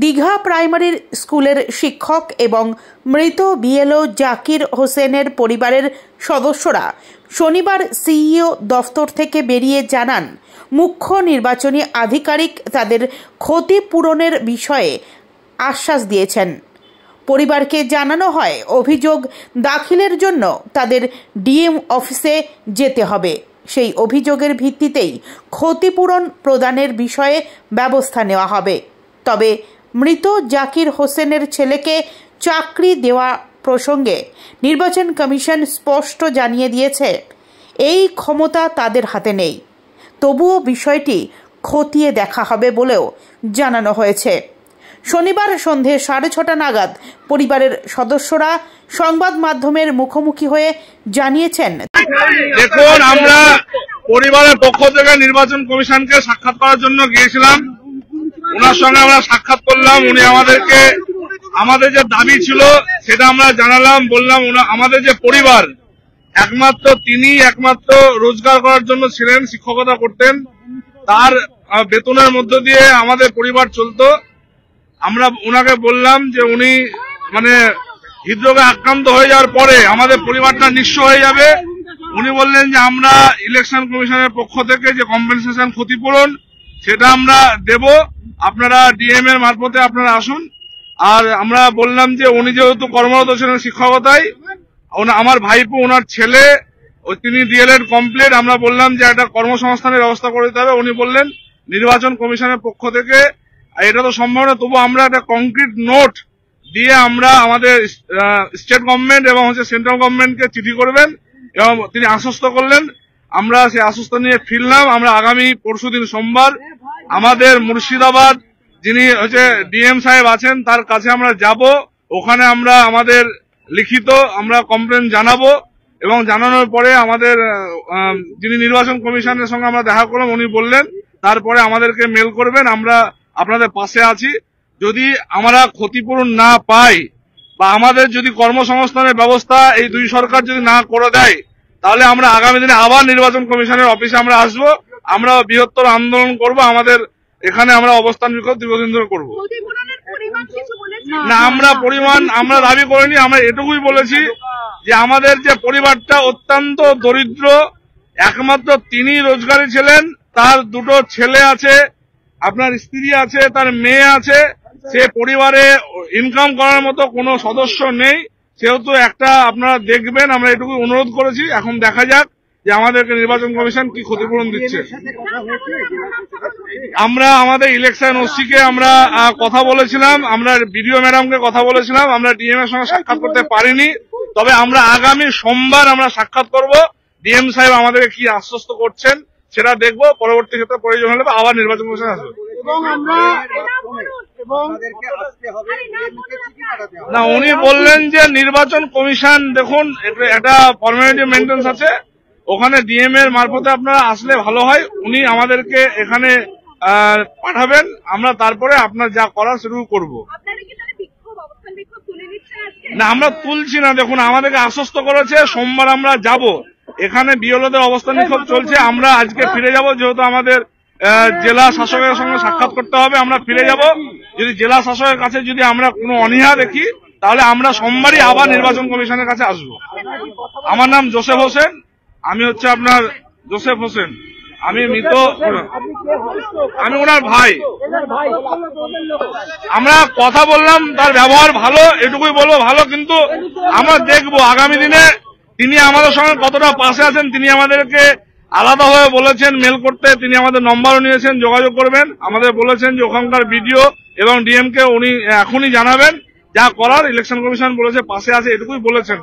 Digha primary স্কুলের শিক্ষক এবং মৃত বিএলও জাকির হোসেনের পরিবারের সদস্যরা শনিবার সিইও দফতর থেকে বেরিয়ে জানান, মুখ্য নির্বাচনী আধিকারিক তাদের ক্ষতিপূরণের বিষয়ে আশ্বাস দিয়েছেন। পরিবারকে জানানো হয়, অভিযোগ দাখিলের জন্য তাদের ডিএম অফিসে যেতে হবে। সেই অভিযোগের ভিত্তিতেই ক্ষতিপূরণ প্রদানের বিষয়ে ব্যবস্থা নেওয়া হবে। তবে মৃত জাকির হোসেনের ছেলেকে চাকরি দেওয়া প্রসঙ্গে নির্বাচন কমিশন স্পষ্ট জানিয়ে দিয়েছে, এই ক্ষমতা তাদের হাতে নেই। তবুও বিষয়টি খতিয়ে দেখা হবে বলেও জানানো হয়েছে। শনিবার সন্ধে 6:30 নাগাদ পরিবারের সদস্যরা সংবাদ মাধ্যমের মুখোমুখি হয়ে জানিয়েছেন, দেখুন, আমরা পরিবারের পক্ষ থেকে নির্বাচন কমিশনকে সাক্ষাৎ করার জন্য গিয়েছিলাম। ওনার সঙ্গে আমরা সাক্ষাৎ করলাম। উনি আমাদেরকে আমাদের যে দাবি ছিল সেটা আমরা জানালাম, বললাম আমাদের যে পরিবার তিনি একমাত্র রোজগার করার জন্য ছিলেন, শিক্ষকতা করতেন, তার বেতনের মধ্য দিয়ে আমাদের পরিবার চলতো। আমরা ওনাকে বললাম যে উনি হৃদরোগে আক্রান্ত হয়ে যাওয়ার পরে আমাদের পরিবারটা নিঃস্ব হয়ে যাবে। উনি বললেন যে আমরা ইলেকশন কমিশনের পক্ষ থেকে যে কম্পেনসেশন ক্ষতিপূরণ সেটা আমরা দেব, আপনারা ডিএম এর মারফতে আপনারা আসুন। আর আমরা বললাম যে উনি যেহেতু কর্মরত ছিলেন শিক্ষকতায়, আমার ভাইপো ওনার ছেলে তিনি ডিএলএড কমপ্লিট, আমরা বললাম যে একটা কর্মসংস্থানের ব্যবস্থা করে দিতে হবে। উনি বললেন নির্বাচন কমিশনের পক্ষ থেকে এটা তো সম্ভব না, তবু আমরা একটা কংক্রিট নোট দিয়ে আমরা আমাদের স্টেট গভর্নমেন্ট এবং সেন্ট্রাল গভর্নমেন্টকে চিঠি করবেন, এবং তিনি আশ্বস্ত করলেন। আমরা সেই আশ্বস্ত নিয়ে ফিরলাম। আমরা আগামী পরশুদিন সোমবার আমাদের মুর্শিদাবাদ যিনি ডিএম সাহেব আছেন তার কাছে আমরা যাব। ওখানে আমরা আমাদের লিখিত আমরা কমপ্লেন জানাবো, এবং জানানোর পরে আমাদের যিনি নির্বাচন কমিশনের সঙ্গে আমরা দেখা করলাম, উনি বললেন তারপরে আমাদেরকে মেল করবেন, আমরা আপনাদের পাশে আছি। যদি আমরা ক্ষতিপূরণ না পাই বা আমাদের যদি কর্মসংস্থানের ব্যবস্থা এই দুই সরকার যদি না করে দেয়, তাহলে আমরা আগামী দিনে আবার নির্বাচন কমিশনের অফিসে আমরা আসবো, আমরা বৃহত্তর আন্দোলন করব। আমাদের এখানে আমরা অবস্থান বিক্ষোভ দীর্ঘদিন ধরে করবো। না, আমরা দাবি করিনি। আমরা এটুকুই বলেছি যে আমাদের যে পরিবারটা অত্যন্ত দরিদ্র, একমাত্র তিনি রোজগারী ছিলেন, তার দুটো ছেলে আছে, আপনার স্ত্রী আছে, তার মেয়ে আছে, সে পরিবারে ইনকাম করার মতো কোনো সদস্য নেই। সেহেতু একটা আপনারা দেখবেন, আমরা এটুকু অনুরোধ করেছি। এখন দেখা যাক যে আমাদেরকে নির্বাচন কমিশন কি ক্ষতিপূরণ দিচ্ছে। আমরা আমাদের ইলেকশন ওসিকে আমরা কথা বলেছিলাম, আমরা বিডিও ম্যাডামকে কথা বলেছিলাম, আমরা ডিএম এর সঙ্গে সাক্ষাৎ করতে পারিনি। তবে আমরা আগামী সোমবার আমরা সাক্ষাৎ করব। ডিএম সাহেব আমাদেরকে কি আশ্বস্ত করছেন সেটা দেখব। পরবর্তী ক্ষেত্রে প্রয়োজন হলে আবার নির্বাচন কমিশন আসবে। না, উনি বললেন যে নির্বাচন কমিশন, দেখুন একটা ফর্মালিটি মেনটেন্স আছে, ওখানে ডিএম এর মারফতে আপনারা আসলে ভালো হয়। উনি আমাদেরকে এখানে পাঠাবেন, আমরা তারপরে আপনার যা করার সেটুকু করবো। না, আমরা তুলছি না। দেখুন, আমাদেরকে আশ্বস্ত করেছে সোমবার আমরা যাব। এখানে বিএলওদের অবস্থান বিক্ষোভ চলছে। আমরা আজকে ফিরে যাব, যেহেতু আমাদের জেলা শাসকের সঙ্গে সাক্ষাৎ করতে হবে। আমরা ফিরে যাব। যদি জেলা শাসকের কাছে যদি আমরা কোনো অনীহা দেখি, তাহলে আমরা সোমবারই আবার নির্বাচন কমিশনের কাছে আসবো। আমার নাম জোসেফ হোসেন, আমি আপনার জোসেফ হোসেন, আমি মৃত, আমি ওনার ভাই। আমরা কথা বললাম, তার ব্যবহার ভালো, এটুকুই বলবো ভালো। কিন্তু আমরা দেখবো আগামী দিনে তিনি আমাদের সঙ্গে কতটা পাশে আছেন। তিনি আমাদেরকে আলাদাভাবে বলেছেন মেল করতে, তিনি আমাদের নম্বরও নিয়েছেন, যোগাযোগ করবেন। আমাদের বলেছেন যে ওখানকার বিডিও এবং ডিএম কে উনি এখনই জানাবেন, যা করার ইলেকশন কমিশন বলেছে পাশে আছে, এটুকুই বলেছেন।